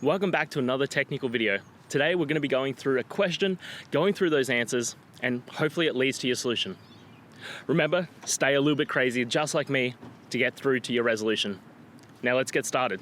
Welcome back to another technical video. Today we're going to be going through a question, going through those answers, and hopefully it leads to your solution. Remember, stay a little bit crazy, just like me, to get through to your resolution. Now let's get started.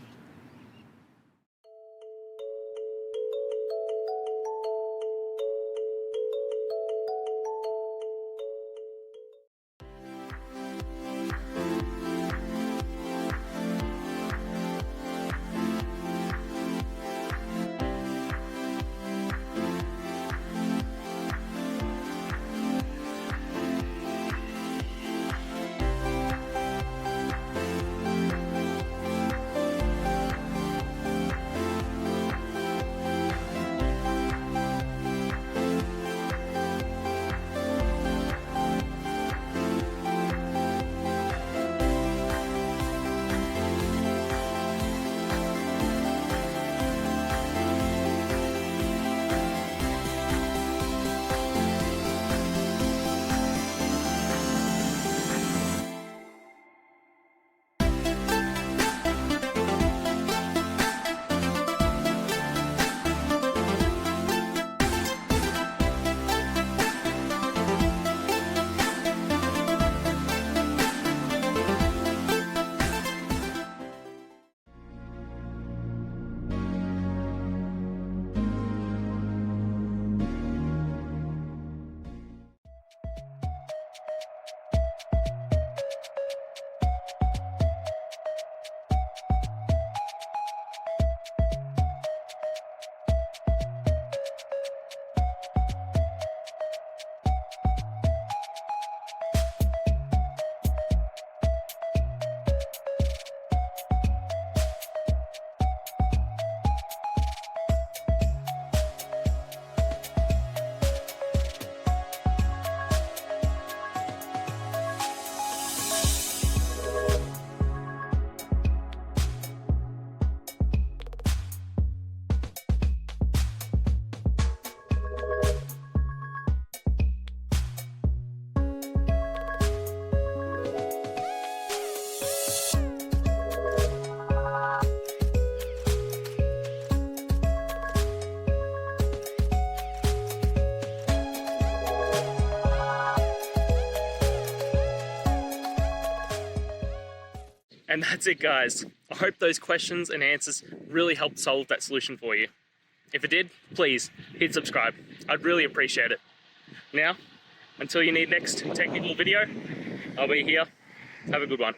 And that's it, guys. I hope those questions and answers really helped solve that solution for you. If it did, please hit subscribe. I'd really appreciate it. Now, until you need next technical video, I'll be here. Have a good one.